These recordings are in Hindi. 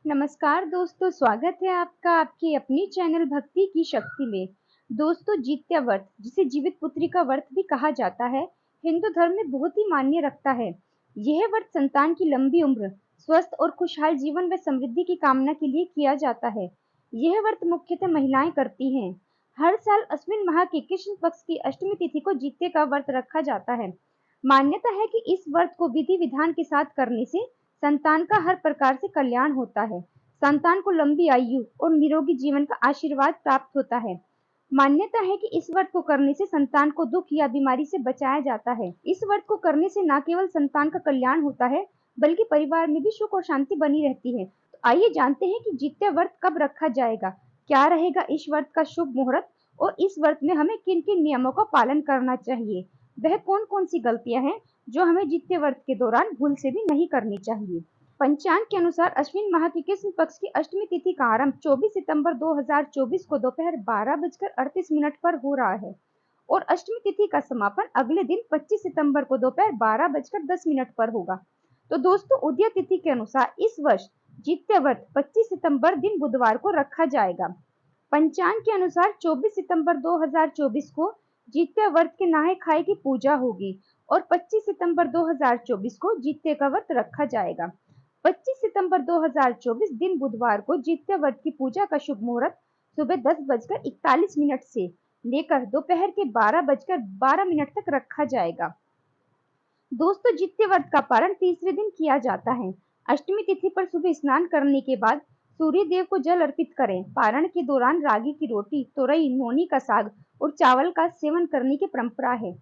नमस्कार दोस्तों, स्वागत है आपका आपकी अपनी चैनल भक्ति की शक्ति में। दोस्तों, जित्या व्रत, जिसे जीवित पुत्री का व्रत भी कहा जाता है, हिंदू धर्म में बहुत ही मान्य रखता है। यह व्रत संतान की लंबी उम्र, स्वस्थ और खुशहाल जीवन व समृद्धि की कामना के लिए किया जाता है। यह व्रत मुख्यतः महिलाएं करती हैं। हर साल अश्विन माह की कृष्ण पक्ष की अष्टमी तिथि को जित्या का व्रत रखा जाता है। मान्यता है कि इस व्रत को विधि विधान के साथ करने से संतान का हर प्रकार से कल्याण होता है। संतान को लंबी आयु और निरोगी जीवन का आशीर्वाद प्राप्त होता है। मान्यता है कि इस व्रत को करने से संतान को दुख या बीमारी से बचाया जाता है। इस व्रत को करने से न केवल संतान का कल्याण होता है, बल्कि परिवार में भी सुख और शांति बनी रहती है। तो आइए जानते हैं कि जित्या व्रत कब रखा जाएगा, क्या रहेगा इस व्रत का शुभ मुहूर्त और इस व्रत में हमें किन किन नियमों का पालन करना चाहिए। वह कौन कौन सी गलतियां हैं जो हमें जित्या व्रत के दौरान भूल से भी नहीं करनी चाहिए। पंचांग के अनुसार अश्विन माह की कृष्ण पक्ष की अष्टमी तिथि का आरंभ 24 सितंबर 2024 को दोपहर 12:38 पर हो रहा है और अष्टमी तिथि का समापन अगले दिन 25 सितंबर को दोपहर 12:10 पर होगा। तो दोस्तों, उदय तिथि के अनुसार इस वर्ष जित्या व्रत 25 सितंबर दिन बुधवार को रखा जाएगा। पंचांग के अनुसार 24 सितंबर 2024 को जित्या व्रत के नहाय खाए की पूजा होगी और 25 सितंबर 2024 को जित्या का व्रत रखा जाएगा। 25 सितंबर 2024 दिन बुधवार को जित्या व्रत की पूजा का शुभ मुहूर्त सुबह 10:41 से लेकर दोपहर के 12:12 तक रखा जाएगा। दोस्तों, जित्या व्रत का पारण तीसरे दिन किया जाता है। अष्टमी तिथि पर सुबह स्नान करने के बाद सूर्य देव को जल अर्पित करें। पारण के दौरान रागी की रोटी, तोरई, नोनी का साग और चावल का सेवन करने की परंपरा है।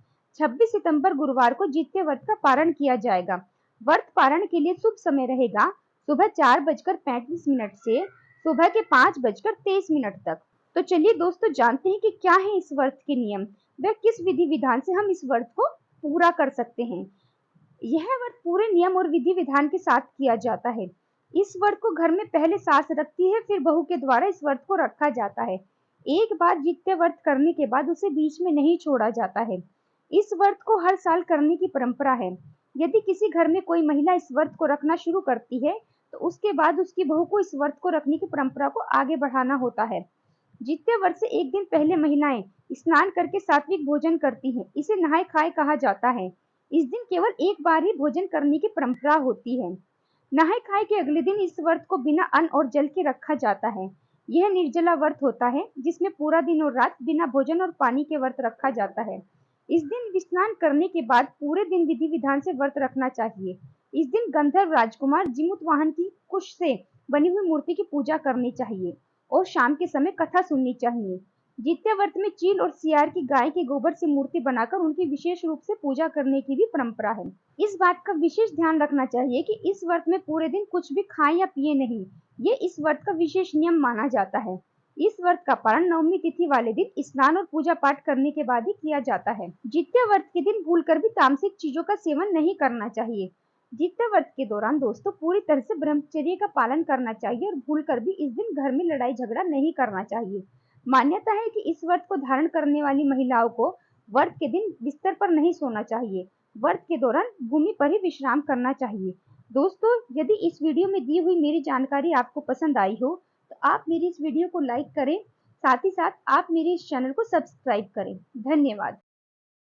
26 सितंबर गुरुवार को जित्या व्रत का पारण किया जाएगा। व्रत पारण के लिए शुभ समय रहेगा सुबह 4:35 से सुबह के 5:23 तक। तो चलिए दोस्तों, जानते हैं कि क्या है इस व्रत के नियम व किस विधि विधान से हम इस व्रत को पूरा कर सकते हैं। यह व्रत पूरे नियम और विधि विधान के साथ किया जाता है। इस व्रत को घर में पहले सास रखती है, फिर बहू के द्वारा इस व्रत को रखा जाता है। एक बार जित्या व्रत करने के बाद उसे बीच में नहीं छोड़ा जाता है। इस व्रत को हर साल करने की परंपरा है। यदि किसी घर में कोई महिला इस व्रत को रखना शुरू करती है, तो उसके बाद उसकी बहू को इस व्रत को रखने की परंपरा को आगे बढ़ाना होता है। जित्या व्रत से एक दिन पहले महिलाएं स्नान करके सात्विक भोजन करती हैं। इसे नहाय खाए कहा जाता है। इस दिन केवल एक बार ही भोजन करने की परंपरा होती है। नहाय खाए के अगले दिन इस व्रत को बिना अन्न और जल के रखा जाता है। यह निर्जला व्रत होता है, जिसमें पूरा दिन और रात बिना भोजन और पानी के व्रत रखा जाता है। इस दिन स्नान करने के बाद पूरे दिन विधि विधान से व्रत रखना चाहिए। इस दिन गंधर्व राजकुमार जीमूत वाहन की कुश से बनी हुई मूर्ति की पूजा करनी चाहिए और शाम के समय कथा सुननी चाहिए। जित्या व्रत में चील और सियार की गाय के गोबर से मूर्ति बनाकर उनकी विशेष रूप से पूजा करने की भी परंपरा है। इस बात का विशेष ध्यान रखना चाहिए कि इस व्रत में पूरे दिन कुछ भी खाएं या पिए नहीं। ये इस व्रत का विशेष नियम माना जाता है। इस व्रत का पारण नवमी तिथि वाले दिन स्नान और पूजा पाठ करने के बाद ही किया जाता है। जित्या व्रत के दिन भूलकर भी तामसिक चीजों का सेवन नहीं करना चाहिए। जित्या व्रत के दौरान दोस्तों पूरी तरह से ब्रह्मचर्य का पालन करना चाहिए और भूलकर भी इस दिन घर में लड़ाई झगड़ा नहीं करना चाहिए। मान्यता है कि इस व्रत को धारण करने वाली महिलाओं को व्रत के दिन बिस्तर पर नहीं सोना चाहिए। व्रत के दौरान भूमि पर ही विश्राम करना चाहिए। दोस्तों, यदि इस वीडियो में दी हुई मेरी जानकारी आपको पसंद आई हो, तो आप मेरी इस वीडियो को लाइक करें, साथ ही साथ आप मेरे इस चैनल को सब्सक्राइब करें। धन्यवाद।